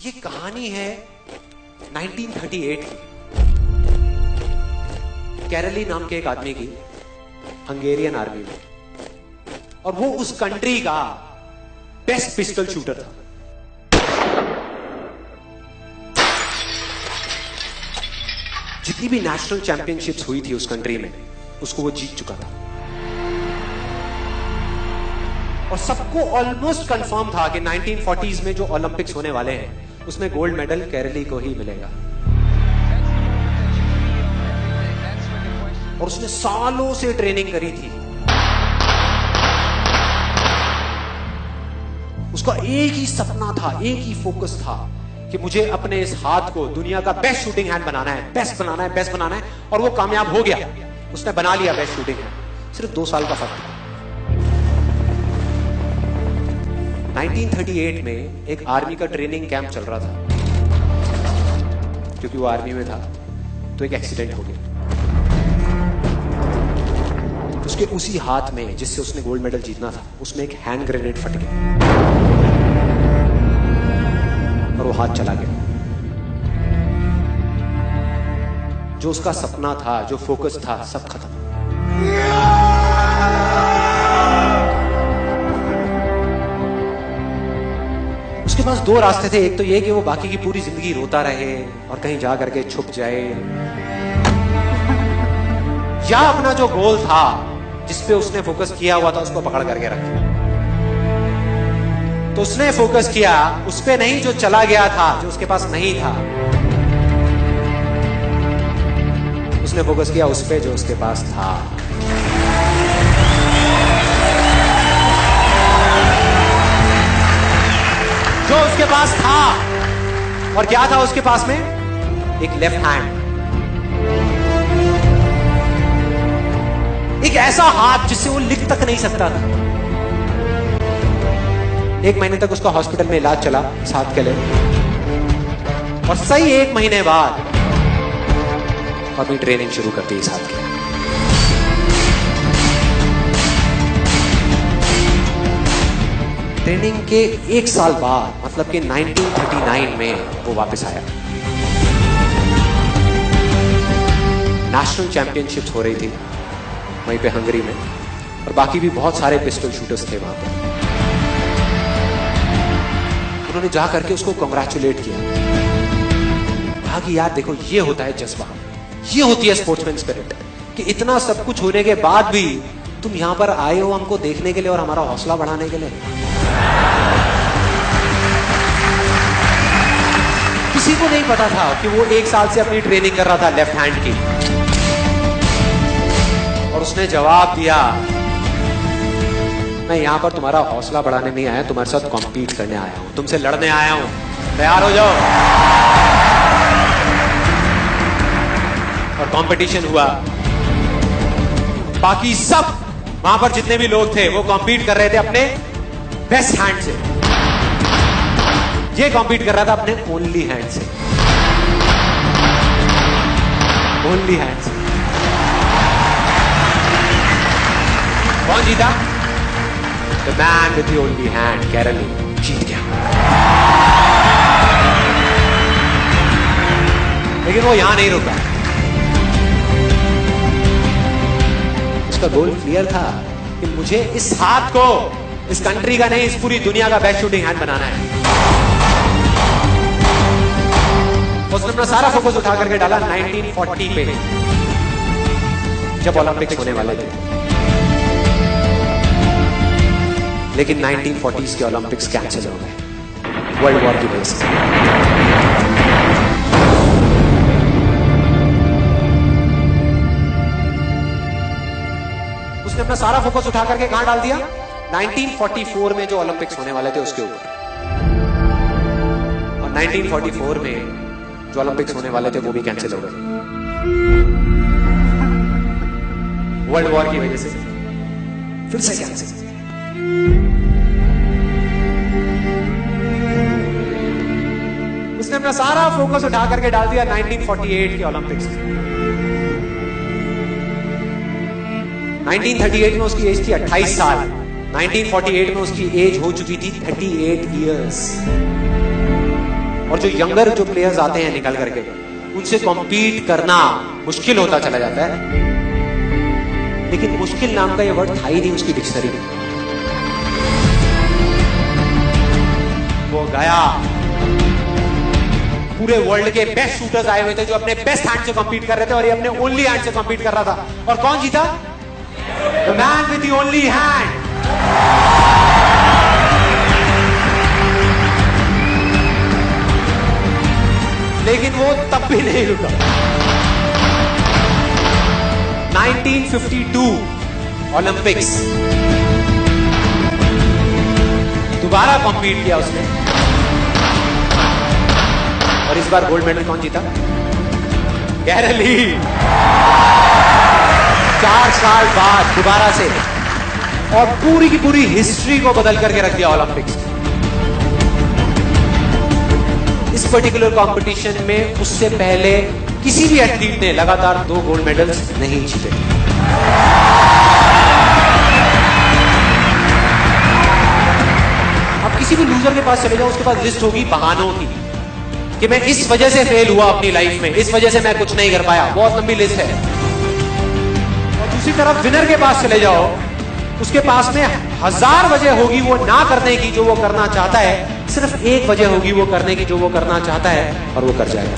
ये कहानी है 1938 की। कैरली नाम के एक आदमी की हंगेरियन आर्मी में, और वो उस कंट्री का बेस्ट पिस्टल शूटर था। जितनी भी नेशनल चैंपियनशिप्स हुई थी उस कंट्री में, उसको वो जीत चुका था। और सबको ऑलमोस्ट कंफर्म था कि 1940s में जो ओलंपिक्स होने वाले हैं उसमें गोल्ड मेडल केरली को ही मिलेगा। और उसने सालों से ट्रेनिंग करी थी। उसका एक ही सपना था, एक ही फोकस था कि मुझे अपने इस हाथ को दुनिया का बेस्ट शूटिंग हैंड बनाना है, बेस्ट बनाना है, बेस्ट बनाना है। और वो कामयाब हो गया, उसने बना लिया बेस्ट शूटिंग हैंड। सिर्फ 2 साल का फर्क था। 1938 में एक आर्मी का ट्रेनिंग कैंप चल रहा था। क्योंकि वो आर्मी में था तो एक एक्सीडेंट हो गया। उसके उसी हाथ में जिससे उसने गोल्ड मेडल जीतना था, उसमें एक हैंड ग्रेनेड फट गया और वो हाथ चला गया। जो उसका सपना था, जो फोकस था, सब खत्म। उसके पास 2 रास्ते थे। एक तो ये कि वो बाकी की पूरी जिंदगी रोता रहे और कहीं जा करके छुप जाए, या अपना जो गोल था जिसपे उसने फोकस किया हुआ था उसको पकड़ करके रखे। तो उसने फोकस किया उस पे नहीं जो चला गया था, जो उसके पास नहीं था। उसने फोकस किया उस पे जो उसके पास था। जो उसके पास था। और क्या था उसके पास में? एक लेफ्ट हैंड, एक ऐसा हाथ जिससे वो लिख तक नहीं सकता था। 1 महीने तक उसका हॉस्पिटल में इलाज चला इस हाथ के लिए, और सही 1 महीने बाद अपनी ट्रेनिंग शुरू कर दी इस हाथ के। ट्रेनिंग के 1 साल बाद, मतलब कि 1939 में वो वापस आया। नेशनल चैंपियनशिप्स हो रही थी वहीं पे हंगरी में, और बाकी भी बहुत सारे पिस्टल शूटर्स थे वहां पे। उन्होंने जा करके उसको कांग्रेचुलेट किया, कहा कि यार देखो, ये होता है जज्बा, ये होती है स्पोर्ट्समैन स्पिरिट, कि इतना सब कुछ होने के बाद भी तुम यहां पर आए हो हमको देखने के लिए और हमारा हौसला बढ़ाने के लिए। किसी को नहीं पता था कि वो 1 साल से अपनी ट्रेनिंग कर रहा था लेफ्ट हैंड की। और उसने जवाब दिया, मैं यहां पर तुम्हारा हौसला बढ़ाने नहीं आया, तुम्हारे साथ कॉम्पीट करने आया हूं, तुमसे लड़ने आया हूं, तैयार हो जाओ। और कंपटीशन हुआ। बाकी सब वहां पर जितने भी लोग थे वो कॉम्पीट कर रहे थे अपने बेस्ट हैंड से। ये कॉम्पीट कर रहा था अपने ओनली हैंड से। ओनली हैंड से। कौन जीता? The man with the only hand, केरली, जीत गया। लेकिन वो यहां नहीं रुका। उसका गोल क्लियर था कि मुझे इस हाथ को इस कंट्री का नहीं, इस पूरी दुनिया का बेस्ट शूटिंग हैंड बनाना है। उसने अपना सारा फोकस उठा करके डाला 1940 पे, जब ओलंपिक्स होने वाले थे। लेकिन 1940s के ओलंपिक्स कैंसिल हो गए वर्ल्ड वॉर की वजह से। उसने अपना सारा फोकस उठा करके कहां डाल दिया? 1944 में जो ओलंपिक्स होने वाले थे उसके ऊपर। और 1944 में जो ओलंपिक्स होने वाले थे वो भी कैंसिल हो गए वर्ल्ड वॉर की वजह से। फिर से कैंसिल। उसने अपना सारा फोकस उठा करके डाल दिया 1948 के ओलंपिक्स में। 1938 में उसकी एज थी 28 साल, 1948 में उसकी एज हो चुकी थी 38 इयर्स। और जो यंगर जो प्लेयर्स आते हैं निकल करके, उनसे कॉम्पीट करना मुश्किल होता चला जाता है। लेकिन मुश्किल नाम का ये वर्ड था ही नहीं उसकी डिक्शनरी में। वो गया, पूरे वर्ल्ड के बेस्ट शूटर्स आए हुए थे जो अपने बेस्ट हैंड से कॉम्पीट कर रहे थे, और ये अपने ओनली हैंड से कॉम्पीट कर रहा था। और कौन जीता? The man with the only hand. लेकिन वो तब भी नहीं रुका। 1952 ओलंपिक्स, दोबारा कॉम्पीट किया उसने, और इस बार गोल्ड मेडल कौन जीता? कैरल ली। 4 साल बाद दोबारा से, और पूरी की पूरी हिस्ट्री को बदल करके रख दिया ओलंपिक्स। इस पर्टिकुलर कंपटीशन में उससे पहले किसी भी एथलीट ने लगातार 2 गोल्ड मेडल्स नहीं जीते। अब किसी भी लूजर के पास चले जाओ, उसके पास लिस्ट होगी बहानों की कि मैं इस वजह से फेल हुआ अपनी लाइफ में, इस वजह से मैं कुछ नहीं कर पाया। बहुत लंबी लिस्ट है। और दूसरी तरफ विनर के पास चले जाओ, उसके पास में 1000 वजह होगी वो ना करने की जो वो करना चाहता है, सिर्फ एक वजह होगी वो करने की जो वो करना चाहता है, और वो कर जाएगा।